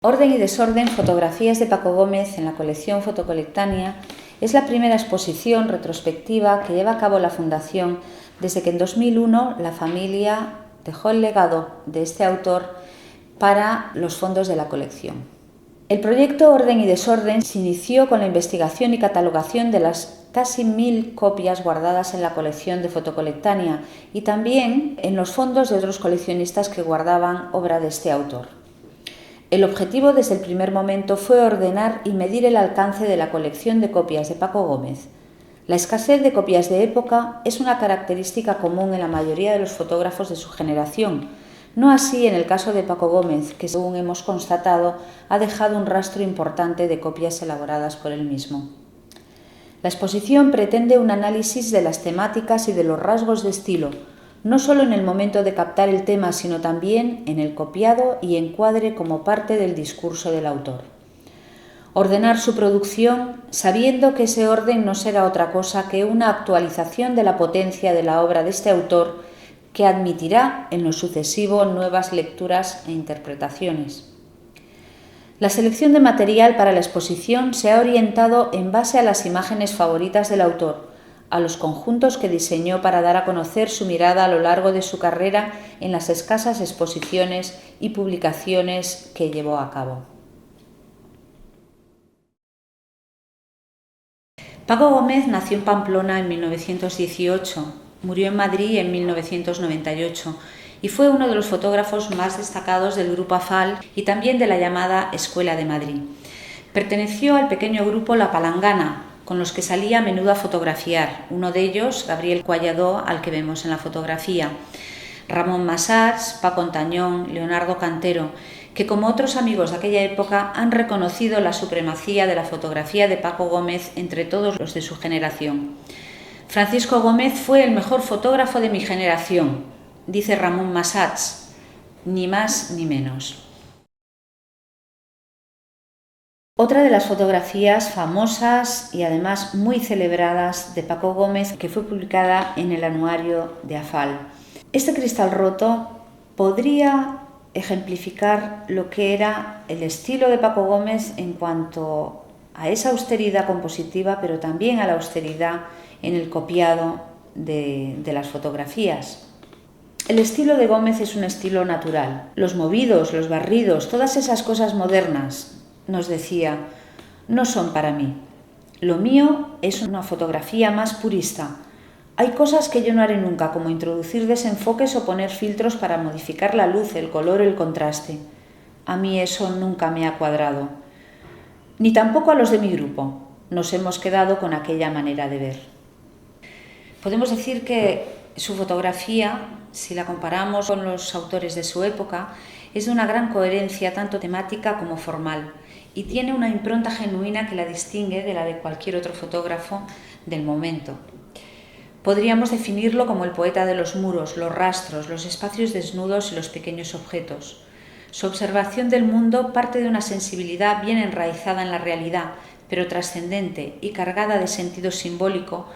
Orden y desorden, fotografías de Paco Gómez en la colección Fotocolectania es la primera exposición retrospectiva que lleva a cabo la Fundación desde que en 2001 la familia dejó el legado de este autor para los fondos de la colección. El proyecto Orden y Desorden se inició con la investigación y catalogación de las casi 1000 copias guardadas en la colección de Fotocolectania y también en los fondos de otros coleccionistas que guardaban obra de este autor. El objetivo desde el primer momento fue ordenar y medir el alcance de la colección de copias de Paco Gómez. La escasez de copias de época es una característica común en la mayoría de los fotógrafos de su generación, no así en el caso de Paco Gómez, que según hemos constatado ha dejado un rastro importante de copias elaboradas por él mismo. La exposición pretende un análisis de las temáticas y de los rasgos de estilo, no solo en el momento de captar el tema, sino también en el copiado y encuadre como parte del discurso del autor. Ordenar su producción sabiendo que ese orden no será otra cosa que una actualización de la potencia de la obra de este autor que admitirá en lo sucesivo nuevas lecturas e interpretaciones. La selección de material para la exposición se ha orientado en base a las imágenes favoritas del autor, a los conjuntos que diseñó para dar a conocer su mirada a lo largo de su carrera en las escasas exposiciones y publicaciones que llevó a cabo. Paco Gómez nació en Pamplona en 1918, murió en Madrid en 1998 y fue uno de los fotógrafos más destacados del Grupo AFAL y también de la llamada Escuela de Madrid. Perteneció al pequeño grupo La Palangana, con los que salía a menudo a fotografiar, uno de ellos, Gabriel Collado, al que vemos en la fotografía, Ramón Massats, Paco Ontañón, Leonardo Cantero, que como otros amigos de aquella época han reconocido la supremacía de la fotografía de Paco Gómez entre todos los de su generación. Francisco Gómez fue el mejor fotógrafo de mi generación, dice Ramón Massats, ni más ni menos. Otra de las fotografías famosas y además muy celebradas de Paco Gómez que fue publicada en el anuario de AFAL. Este cristal roto podría ejemplificar lo que era el estilo de Paco Gómez en cuanto a esa austeridad compositiva, pero también a la austeridad en el copiado de las fotografías. El estilo de Gómez es un estilo natural. Los movidos, los barridos, todas esas cosas modernas, nos decía, no son para mí. Lo mío es una fotografía más purista. Hay cosas que yo no haré nunca, como introducir desenfoques o poner filtros para modificar la luz, el color, el contraste. A mí eso nunca me ha cuadrado. Ni tampoco a los de mi grupo. Nos hemos quedado con aquella manera de ver. Podemos decir que su fotografía, si la comparamos con los autores de su época, es de una gran coherencia tanto temática como formal y tiene una impronta genuina que la distingue de la de cualquier otro fotógrafo del momento. Podríamos definirlo como el poeta de los muros, los rastros, los espacios desnudos y los pequeños objetos. Su observación del mundo parte de una sensibilidad bien enraizada en la realidad, pero trascendente y cargada de sentido simbólico,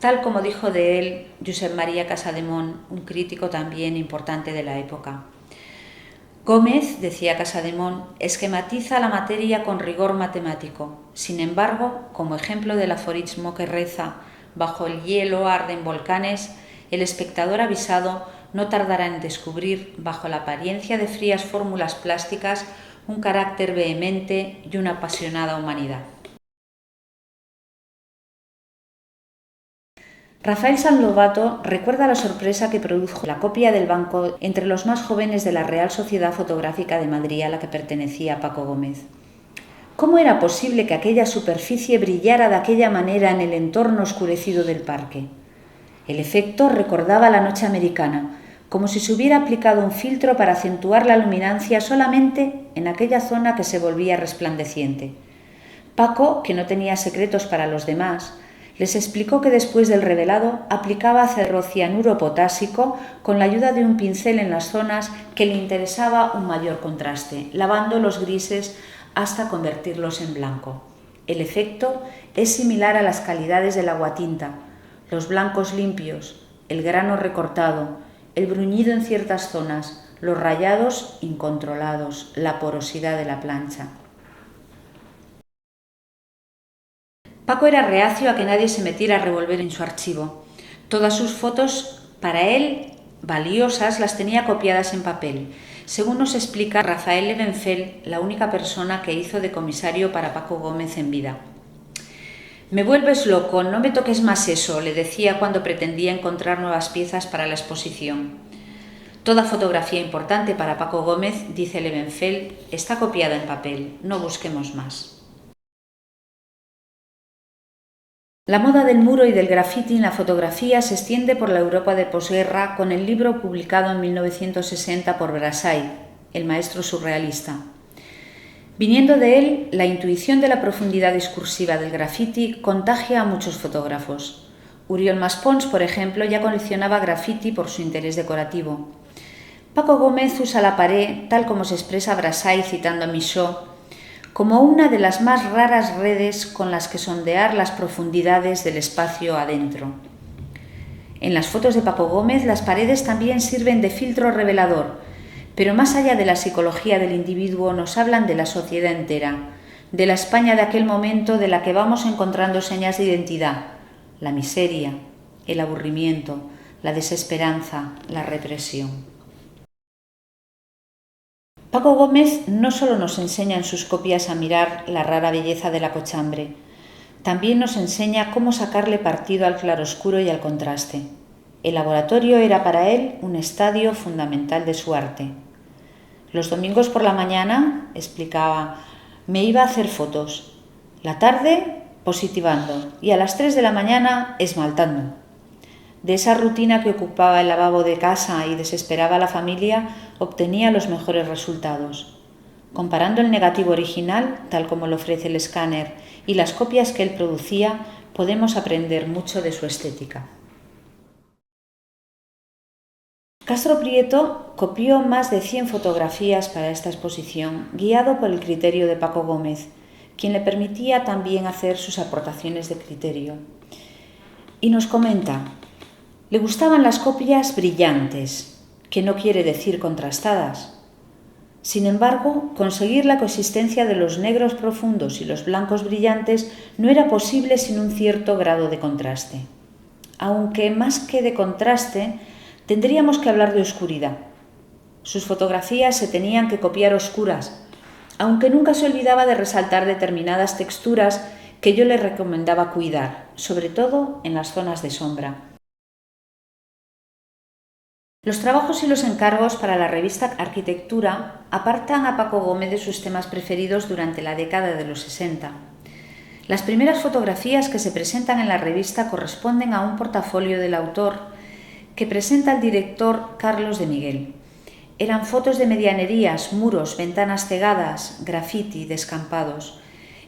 tal como dijo de él Josep Maria Casademont, un crítico también importante de la época. Gómez, decía Casademont, esquematiza la materia con rigor matemático. Sin embargo, como ejemplo del aforismo que reza «Bajo el hielo arden volcanes», el espectador avisado no tardará en descubrir, bajo la apariencia de frías fórmulas plásticas, un carácter vehemente y una apasionada humanidad. Rafael Sanlobato recuerda la sorpresa que produjo la copia del banco entre los más jóvenes de la Real Sociedad Fotográfica de Madrid, a la que pertenecía Paco Gómez. ¿Cómo era posible que aquella superficie brillara de aquella manera en el entorno oscurecido del parque? El efecto recordaba la noche americana, como si se hubiera aplicado un filtro para acentuar la luminancia solamente en aquella zona que se volvía resplandeciente. Paco, que no tenía secretos para los demás, les explicó que después del revelado aplicaba ferrocianuro potásico con la ayuda de un pincel en las zonas que le interesaba un mayor contraste, lavando los grises hasta convertirlos en blanco. El efecto es similar a las calidades del aguatinta, los blancos limpios, el grano recortado, el bruñido en ciertas zonas, los rayados incontrolados, la porosidad de la plancha. Paco era reacio a que nadie se metiera a revolver en su archivo. Todas sus fotos, para él valiosas, las tenía copiadas en papel. Según nos explica Rafael Levenfeld, la única persona que hizo de comisario para Paco Gómez en vida. «Me vuelves loco, no me toques más eso», le decía cuando pretendía encontrar nuevas piezas para la exposición. Toda fotografía importante para Paco Gómez, dice Levenfeld, está copiada en papel, no busquemos más. La moda del muro y del graffiti en la fotografía se extiende por la Europa de posguerra con el libro publicado en 1960 por Brassai, el maestro surrealista. Viniendo de él, la intuición de la profundidad discursiva del graffiti contagia a muchos fotógrafos. Oriol Maspons, por ejemplo, ya coleccionaba graffiti por su interés decorativo. Paco Gómez usa la pared, tal como se expresa Brassai citando a Michaud, como una de las más raras redes con las que sondear las profundidades del espacio adentro. En las fotos de Paco Gómez, las paredes también sirven de filtro revelador, pero más allá de la psicología del individuo nos hablan de la sociedad entera, de la España de aquel momento de la que vamos encontrando señas de identidad, la miseria, el aburrimiento, la desesperanza, la represión. Paco Gómez no solo nos enseña en sus copias a mirar la rara belleza de la cochambre, también nos enseña cómo sacarle partido al claroscuro y al contraste. El laboratorio era para él un estadio fundamental de su arte. Los domingos por la mañana, explicaba, me iba a hacer fotos, la tarde positivando y a las 3 de la mañana esmaltando. De esa rutina que ocupaba el lavabo de casa y desesperaba a la familia, obtenía los mejores resultados. Comparando el negativo original, tal como lo ofrece el escáner, y las copias que él producía, podemos aprender mucho de su estética. Castro Prieto copió más de 100 fotografías para esta exposición, guiado por el criterio de Paco Gómez, quien le permitía también hacer sus aportaciones de criterio. Y nos comenta: le gustaban las copias brillantes, que no quiere decir contrastadas. Sin embargo, conseguir la coexistencia de los negros profundos y los blancos brillantes no era posible sin un cierto grado de contraste. Aunque más que de contraste, tendríamos que hablar de oscuridad. Sus fotografías se tenían que copiar oscuras, aunque nunca se olvidaba de resaltar determinadas texturas que yo le recomendaba cuidar, sobre todo en las zonas de sombra. Los trabajos y los encargos para la revista Arquitectura apartan a Paco Gómez de sus temas preferidos durante la década de los 60. Las primeras fotografías que se presentan en la revista corresponden a un portafolio del autor que presenta el director Carlos de Miguel. Eran fotos de medianerías, muros, ventanas cegadas, graffiti, descampados,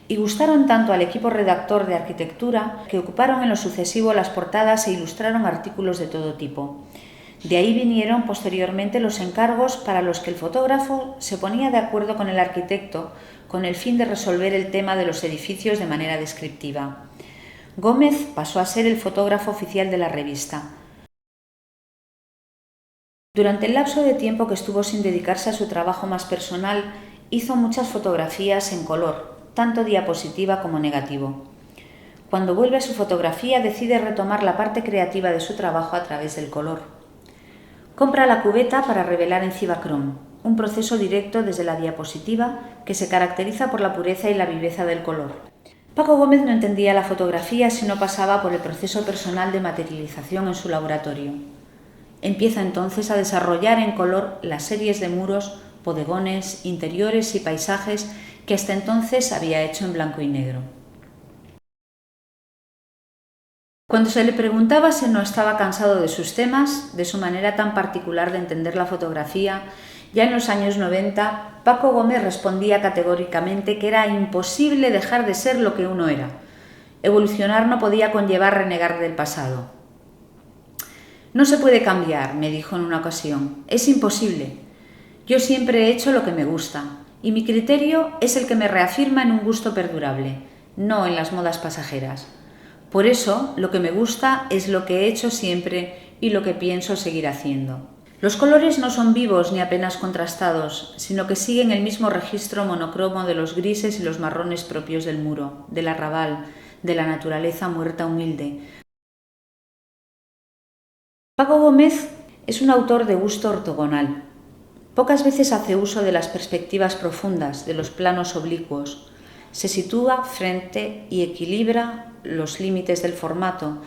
y gustaron tanto al equipo redactor de Arquitectura que ocuparon en lo sucesivo las portadas e ilustraron artículos de todo tipo. De ahí vinieron posteriormente los encargos para los que el fotógrafo se ponía de acuerdo con el arquitecto con el fin de resolver el tema de los edificios de manera descriptiva. Gómez pasó a ser el fotógrafo oficial de la revista. Durante el lapso de tiempo que estuvo sin dedicarse a su trabajo más personal, hizo muchas fotografías en color, tanto diapositiva como negativo. Cuando vuelve a su fotografía, decide retomar la parte creativa de su trabajo a través del color. Compra la cubeta para revelar en Cibachrome, un proceso directo desde la diapositiva que se caracteriza por la pureza y la viveza del color. Paco Gómez no entendía la fotografía si no pasaba por el proceso personal de materialización en su laboratorio. Empieza entonces a desarrollar en color las series de muros, bodegones, interiores y paisajes que hasta entonces había hecho en blanco y negro. Cuando se le preguntaba si no estaba cansado de sus temas, de su manera tan particular de entender la fotografía, ya en los años 90, Paco Gómez respondía categóricamente que era imposible dejar de ser lo que uno era. Evolucionar no podía conllevar renegar del pasado. No se puede cambiar, me dijo en una ocasión. Es imposible. Yo siempre he hecho lo que me gusta, y mi criterio es el que me reafirma en un gusto perdurable, no en las modas pasajeras. Por eso, lo que me gusta es lo que he hecho siempre y lo que pienso seguir haciendo. Los colores no son vivos ni apenas contrastados, sino que siguen el mismo registro monocromo de los grises y los marrones propios del muro, del arrabal, de la naturaleza muerta humilde. Paco Gómez es un autor de gusto ortogonal. Pocas veces hace uso de las perspectivas profundas, de los planos oblicuos. Se sitúa frente y equilibra los límites del formato,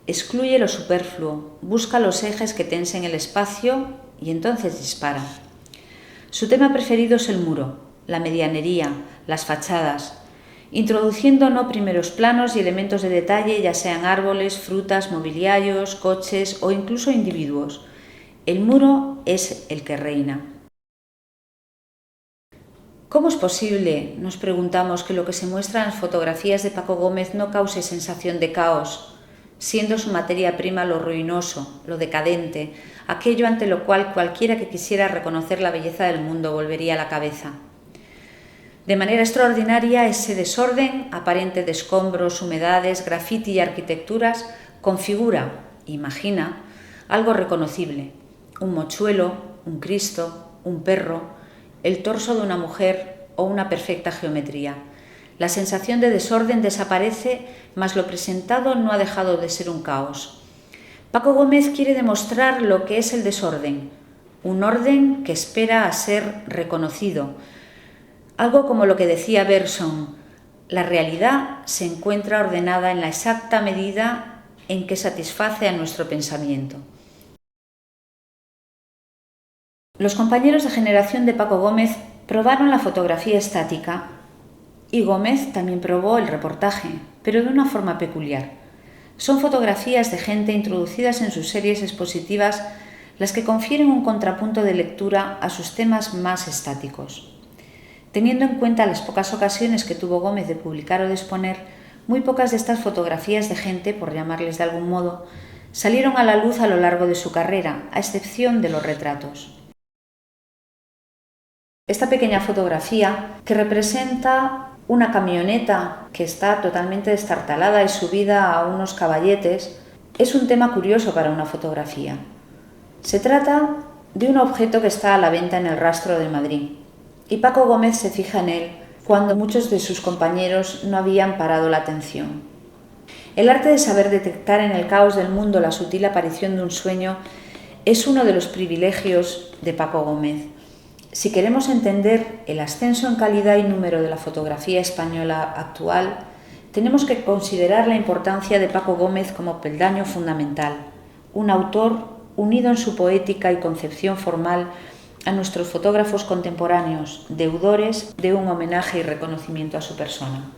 excluye lo superfluo, busca los ejes que tensen el espacio y entonces dispara. Su tema preferido es el muro, la medianería, las fachadas, introduciendo no primeros planos y elementos de detalle, ya sean árboles, frutas, mobiliarios, coches o incluso individuos. El muro es el que reina. ¿Cómo es posible, nos preguntamos, que lo que se muestra en las fotografías de Paco Gómez no cause sensación de caos, siendo su materia prima lo ruinoso, lo decadente, aquello ante lo cual cualquiera que quisiera reconocer la belleza del mundo volvería la cabeza? De manera extraordinaria, ese desorden, aparente de escombros, humedades, grafiti y arquitecturas, configura, imagina, algo reconocible: un mochuelo, un Cristo, un perro, el torso de una mujer o una perfecta geometría. La sensación de desorden desaparece, mas lo presentado no ha dejado de ser un caos. Paco Gómez quiere demostrar lo que es el desorden, un orden que espera a ser reconocido. Algo como lo que decía Bergson: la realidad se encuentra ordenada en la exacta medida en que satisface a nuestro pensamiento. Los compañeros de generación de Paco Gómez probaron la fotografía estática y Gómez también probó el reportaje, pero de una forma peculiar. Son fotografías de gente introducidas en sus series expositivas las que confieren un contrapunto de lectura a sus temas más estáticos. Teniendo en cuenta las pocas ocasiones que tuvo Gómez de publicar o de exponer, muy pocas de estas fotografías de gente, por llamarles de algún modo, salieron a la luz a lo largo de su carrera, a excepción de los retratos. Esta pequeña fotografía, que representa una camioneta que está totalmente destartalada y subida a unos caballetes, es un tema curioso para una fotografía. Se trata de un objeto que está a la venta en el Rastro de Madrid, y Paco Gómez se fija en él cuando muchos de sus compañeros no habían parado la atención. El arte de saber detectar en el caos del mundo la sutil aparición de un sueño es uno de los privilegios de Paco Gómez. Si queremos entender el ascenso en calidad y número de la fotografía española actual, tenemos que considerar la importancia de Paco Gómez como peldaño fundamental, un autor unido en su poética y concepción formal a nuestros fotógrafos contemporáneos, deudores de un homenaje y reconocimiento a su persona.